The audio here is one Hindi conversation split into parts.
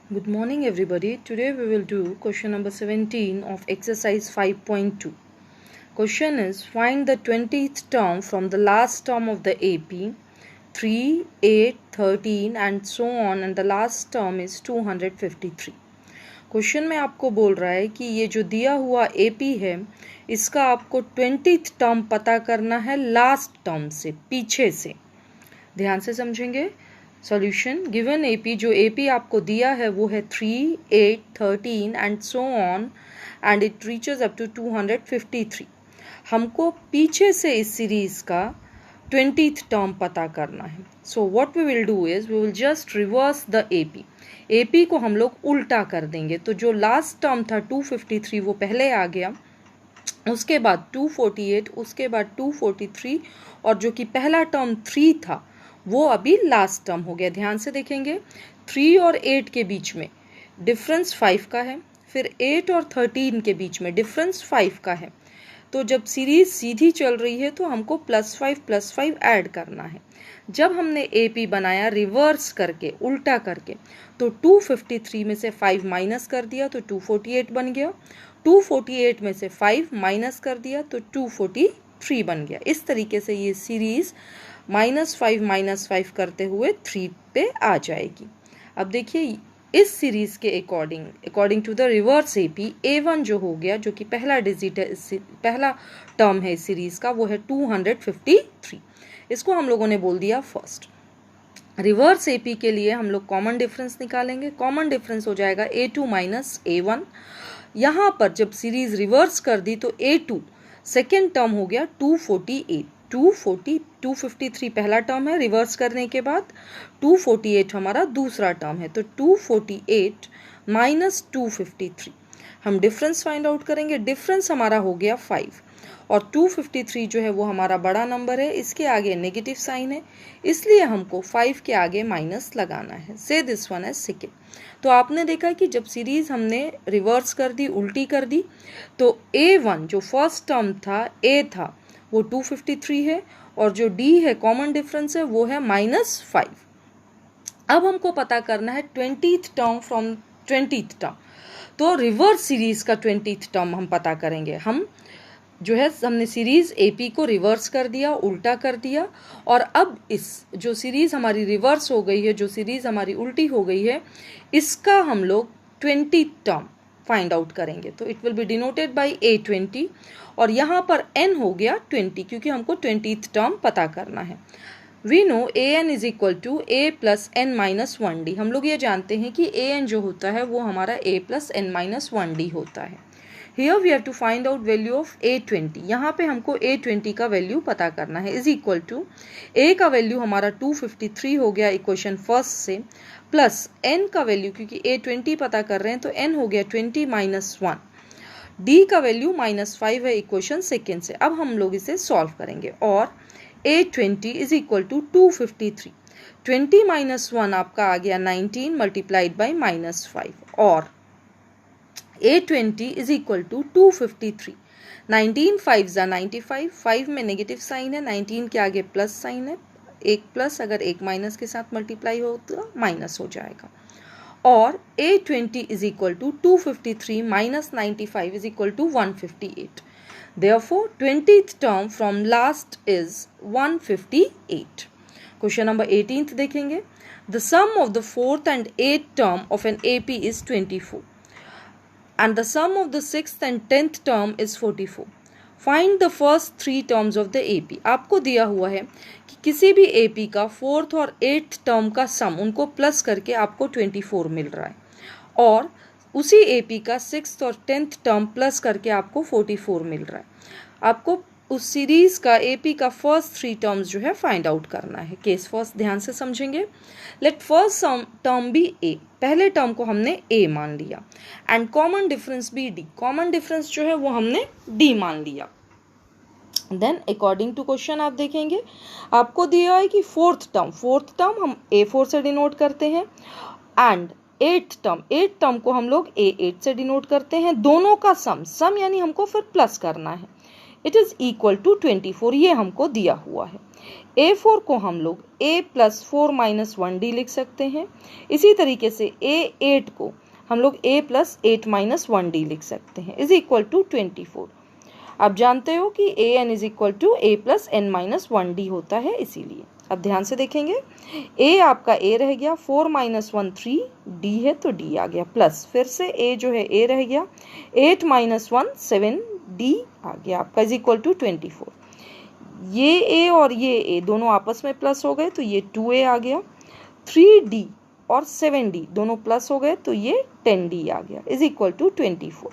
Good morning everybody. Today we will do question number 17 of exercise 5.2. Question is find the 20th term from the last term of the AP 3, 8, 13 and so on and the last term is 253. Question में आपको बोल रहा है कि ये जो दिया हुआ AP है इसका आपको 20th टर्म पता करना है लास्ट टर्म से, पीछे से। ध्यान से समझेंगे। सॉल्यूशन गिवन AP, जो AP आपको दिया है वो है 3, 8, 13 and so on and it reaches up to 253। हमको पीछे से इस सीरीज का 20th टर्म पता करना है। So what we will do is we will just reverse the AP को हम लोग उल्टा कर देंगे। तो जो लास्ट टर्म था 253 वो पहले आ गया, उसके बाद 248, उसके बाद 243 और जो कि पहला टर्म 3 था वो अभी लास्ट टर्म हो गया। ध्यान से देखेंगे 3 और 8 के बीच में डिफरेंस 5 का है, फिर 8 और 13 के बीच में डिफरेंस 5 का है। तो जब सीरीज सीधी चल रही है तो हमको +5 ऐड करना है। जब हमने AP बनाया रिवर्स करके, उल्टा करके, तो 253 में से 5 माइनस कर दिया तो 248 बन गया। 248 में से 5 माइनस कर दिया तो 243 बन गया। इस तरीके से ये सीरीज -5 करते हुए 3 पे आ जाएगी। अब देखिए इस सीरीज के according to the reverse AP A1 जो हो गया, जो कि पहला डिजिट है, पहला टर्म है इस सीरीज का, वो है 253। इसको हम लोगों ने बोल दिया फर्स्ट। रिवर्स AP के लिए हम लोग कॉमन डिफरेंस निकालेंगे। कॉमन डिफरेंस हो जाएगा A2 माइनस A1। यहाँ पर जब सीरीज रिवर्स कर दी तो A2 सेकेंड टर्म हो गया 248। 253 पहला टर्म है, रिवर्स करने के बाद 248 हमारा दूसरा टर्म है। तो 248 माइनस 253 हम डिफरेंस फाइंड आउट करेंगे। डिफरेंस हमारा हो गया 5 और 253 जो है वो हमारा बड़ा नंबर है, इसके आगे नेगेटिव साइन है, इसलिए हमको 5 के आगे माइनस लगाना है। से दिस वन एज सेकेंड। तो आपने देखा कि जब सीरीज हमने रिवर्स कर दी, उल्टी कर दी, तो A1 जो फर्स्ट टर्म था, A था, वो 253 है और जो D है कॉमन डिफरेंस है वो है -5। अब हमको पता करना है 20th term from 20th term. तो रिवर्स सीरीज का 20th टर्म हम पता करेंगे। हम जो है हमने सीरीज AP को रिवर्स कर दिया, उल्टा कर दिया, और अब इस जो सीरीज हमारी रिवर्स हो गई है, जो सीरीज हमारी उल्टी हो गई है, इसका हम लोग 20th टर्म फाइंड आउट करेंगे। तो it will be denoted by A20 और यहाँ पर n हो गया 20 क्योंकि हमको 20th टर्म पता करना है। We know AN is equal to A plus n minus 1D। हम लोग ये जानते हैं कि AN जो होता है वो हमारा A plus n minus 1D होता है। Here we have to find out value of A20। यहाँ पे हमको A20 का वैल्यू पता करना है। इज इक्वल टू A का वैल्यू हमारा 253 हो गया इक्वेशन फर्स्ट से, प्लस N का वैल्यू, क्योंकि A20 पता कर रहे हैं तो N हो गया 20 माइनस 1। D का वैल्यू -5 है इक्वेशन सेकेंड से। अब हम लोग इसे सॉल्व करेंगे और A20 is equal to 253। 20 minus 1 आपका आ गया 19 मल्टीप्लाइड बाई -5 और A20 इज इक्वल टू 253। 19 5 ज़ा 95, 5 में नेगेटिव साइन है, 19 के आगे प्लस साइन है, एक प्लस अगर एक माइनस के साथ मल्टीप्लाई हो तो माइनस हो जाएगा। और A20 is equal to 253 minus 95 is equal to 158। Therefore 20th term from last is 158. Question number 18th देखेंगे। The sum of the 4th and 8th term of an AP is 24 and the sum of the 6th and 10th term is 44. Find the first 3 terms of the AP। आपको दिया हुआ है कि किसी भी AP का 4th और 8th टर्म का सम उनको प्लस करके आपको 24 मिल रहा है और उसी AP का 6th और 10th टर्म प्लस करके आपको 44 मिल रहा है। आपको उस सीरीज का AP का फर्स्ट 3 टर्म्स जो है फाइंड आउट करना है। केस फर्स्ट ध्यान से समझेंगे। Let first term be A। पहले टर्म को हमने A मान लिया and common difference be D। Common difference जो है वो हमने D मान लिया। देन अकॉर्डिंग टू क्वेश्चन आप देखेंगे आपको दिया है कि फोर्थ टर्म हम A4 से डिनोट करते हैं एंड 8th टर्म को हम लोग A8 से डिनोट करते हैं। दोनों का सम यानी हमको फिर प्लस करना है। इट इज इक्वल टू 24, ये हमको दिया हुआ है। A4 को हम लोग A प्लस 4 माइनस 1D लिख सकते हैं। इसी तरीके से A8 को हम लोग A प्लस 8 माइनस 1D लिख सकते हैं इज इक्वल टू 24। आप जानते हो कि AN is equal to A plus N minus 1D होता है, इसीलिए। अब ध्यान से देखेंगे, A आपका A रह गया, 4 माइनस 1 3, D है तो D आ गया, प्लस फिर से A जो है A रह गया, 8 माइनस 1 7, D आ गया आपका इज इक्वल टू 24। ये A और ये A दोनों आपस में प्लस हो गए तो ये 2A आ गया, 3D और 7D दोनों प्लस हो गए तो ये 10D आ गया इज इक्वल टू 24।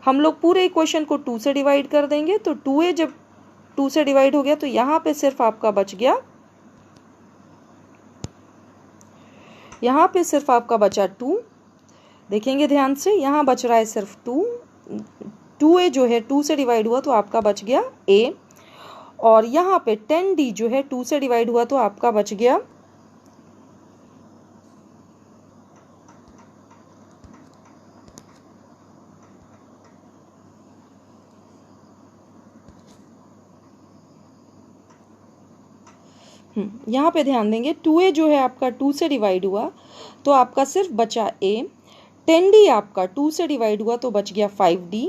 हम लोग पूरे इक्वेशन को 2 से डिवाइड कर देंगे तो 2A जब 2 से डिवाइड हो गया तो यहाँ पे सिर्फ आपका बच गया, यहाँ पे सिर्फ आपका बचा 2। देखेंगे ध्यान से, यहाँ बच रहा है सिर्फ 2। 2A जो है 2 से डिवाइड हुआ तो आपका बच गया A, और यहाँ पे 10D जो है 2 से डिवाइड हुआ तो आपका बच गया यहाँ पे ध्यान देंगे, 2A जो है आपका 2 से डिवाइड हुआ तो आपका सिर्फ बचा A, 10D आपका 2 से डिवाइड हुआ तो बच गया 5D,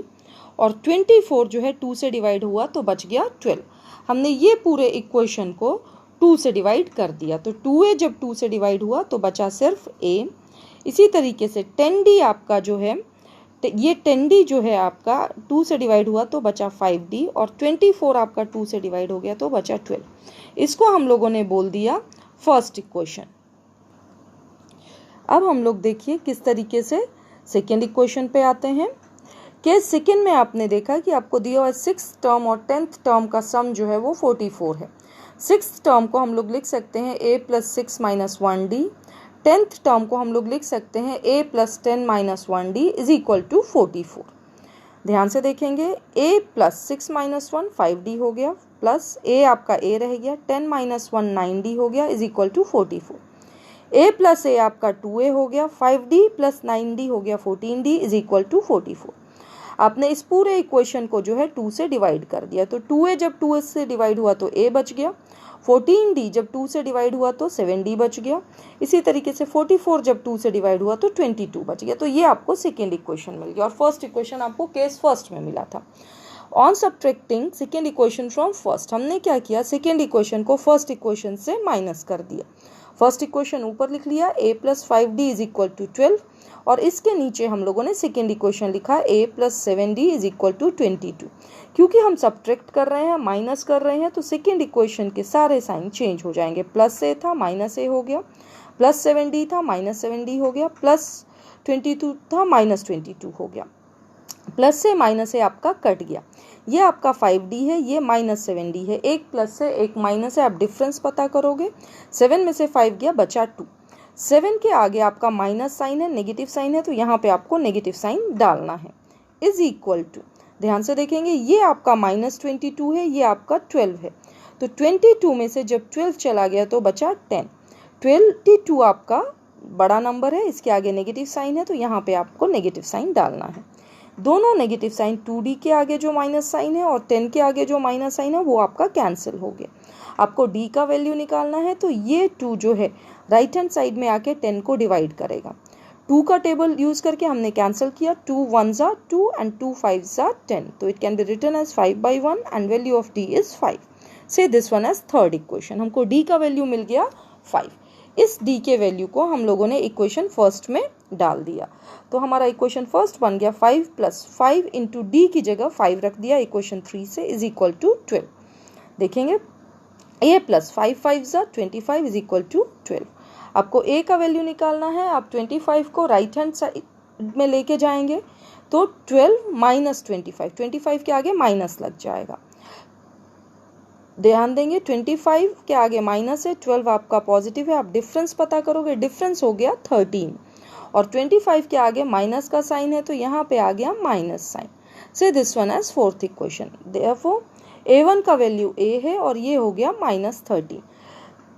और 24 जो है 2 से डिवाइड हुआ तो बच गया 12। हमने ये पूरे इक्वेशन को 2 से डिवाइड कर दिया, तो 2A जब 2 से डिवाइड हुआ तो बचा सिर्फ A। इसी तरीके से 10D आपका जो है, ये 10D जो है आपका 2 से डिवाइड हुआ तो बचा 5D, और 24 आपका 2 से डिवाइड हो गया तो बचा 12। इसको हम लोगों ने बोल दिया फर्स्ट इक्वेशन। अब हम लोग देखिए किस तरीके से सेकेंड इक्वेशन पे आते हैं। कि सेकेंड में आपने देखा कि आपको दिया हुआ 6th टर्म और 10th टर्म का सम जो है वो 44 है। 6th टर्म को हम लोग लिख सकते हैं A plus 6 minus 1D, 10th term को हम लोग लिख सकते हैं A plus 10 minus 1D is equal to 44। ध्यान से देखेंगे, A प्लस 6 माइनस 1 5D हो गया, प्लस A आपका A रह गया, 10 माइनस 1 9D हो गया is equal to 44। A plus A आपका 2A हो गया, 5D प्लस 9D हो गया 14D इज इक्वल टू 44। आपने इस पूरे इक्वेशन को जो है 2 से डिवाइड कर दिया, तो 2A जब 2 से डिवाइड हुआ तो A बच गया, 14D जब 2 से डिवाइड हुआ तो 7D बच गया, इसी तरीके से 44 जब 2 से डिवाइड हुआ तो 22 बच गया। तो ये आपको सेकेंड इक्वेशन मिल गया, और फर्स्ट इक्वेशन आपको केस फर्स्ट में मिला था। On subtracting second equation from first, हमने क्या किया, सेकेंड इक्वेशन को फर्स्ट इक्वेशन से माइनस कर दिया। फर्स्ट इक्वेशन ऊपर लिख लिया, A plus 5D is equal to 12, और इसके नीचे हम लोगों ने सेकेंड इक्वेशन लिखा A plus 7D is equal to 22। क्योंकि हम सब्ट्रैक्ट कर रहे हैं, माइनस कर रहे हैं, तो सेकेंड इक्वेशन के सारे साइन चेंज हो जाएंगे। प्लस A था माइनस A हो गया, प्लस 7D था माइनस 7D हो गया, प्लस 22 था माइनस 22 हो गया। प्लस से माइनस से आपका कट गया, ये आपका 5D है, ये माइनस 7D है, एक प्लस से एक माइनस है, आप डिफरेंस पता करोगे, 7 में से 5 गया बचा 2। 7 के आगे आपका माइनस साइन है, नेगेटिव साइन है, तो यहाँ पे आपको नेगेटिव साइन डालना है, इज इक्वल टू, ध्यान से देखेंगे, ये आपका माइनस 22 है, ये आपका 12 है, तो 22 में से जब 12 चला गया तो बचा 10। 22 आपका बड़ा नंबर है, इसके आगे नेगेटिव साइन है, तो यहाँ पे आपको नेगेटिव साइन डालना है। दोनों नेगेटिव साइन, 2D के आगे जो माइनस साइन है और 10 के आगे जो माइनस साइन है वो आपका कैंसिल हो गया। आपको D का वैल्यू निकालना है, तो ये 2 जो है राइट हैंड साइड में आके 10 को डिवाइड करेगा। 2 का टेबल यूज करके हमने कैंसिल किया, 2 1s are 2 and 2 5s are 10, तो it can be written as 5/1 and value of D is 5। Say this one as third equation, हमको D का वैल्यू मिल गया 5। इस D के वैल्यू को हम लोगों ने इक्वेशन फर्स्ट में डाल दिया, तो हमारा इक्वेशन फर्स्ट बन गया 5 प्लस 5 इंटू D की जगह 5 रख दिया इक्वेशन 3 से, इज इक्वल टू 12। देखेंगे A plus 5 5s are 25 is equal to 12। आपको A का वैल्यू निकालना है, आप 25 को राइट हैंड साइड में लेके जाएंगे तो 12 माइनस 25, 25 के आगे माइनस लग जाएगा, ध्यान देंगे 25 के आगे माइनस है, 12 आपका पॉजिटिव है, आप डिफरेंस पता करोगे, डिफरेंस हो गया 13, और 25 के आगे माइनस का साइन है तो यहाँ पे आ गया minus sign. Say this one as fourth equation, therefore A1 का वैल्यू A है और ये हो गया माइनस 13।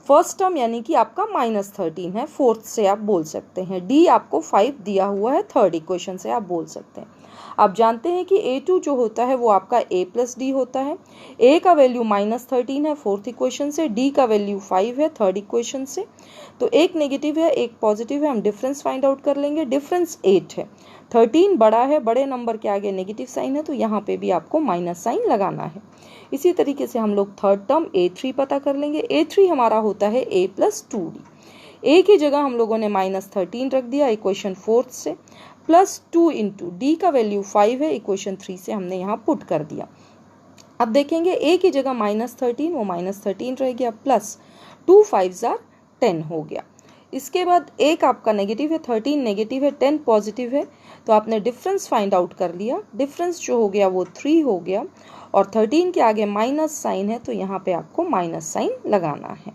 फर्स्ट टर्म यानी कि आपका माइनस 13 है, फोर्थ से आप बोल सकते हैं। D आपको 5 दिया हुआ है, थर्ड इक्वेशन से आप बोल सकते हैं। आप जानते हैं कि A2 जो होता है वो आपका A प्लस डी होता है। A का वैल्यू -13 है फोर्थ इक्वेशन से, D का वैल्यू 5 है थर्ड इक्वेशन से। तो एक नेगेटिव है एक पॉजिटिव है, हम डिफरेंस फाइंड आउट कर लेंगे। डिफरेंस 8 है, 13 बड़ा है, बड़े नंबर के आगे नेगेटिव साइन है तो यहाँ पे भी आपको माइनस साइन लगाना है। इसी तरीके से हम लोग थर्ड टर्म A3 पता कर लेंगे। A3 हमारा होता है A प्लस 2D। A की जगह हम लोगों ने -13 रख दिया इक्वेशन फोर्थ से, प्लस 2 इंटू D का वैल्यू 5 है, इक्वेशन 3 से हमने यहाँ पुट कर दिया। अब देखेंगे A की जगह -13 वो -13 रह गया, प्लस 2 5s are 10 हो गया। इसके बाद एक आपका नेगेटिव है, 13 नेगेटिव है, 10 पॉजिटिव है, तो आपने डिफरेंस फाइंड आउट कर लिया। डिफरेंस जो हो गया वो 3 हो गया और 13 के आगे माइनस साइन है तो यहाँ पे आपको माइनस साइन लगाना है।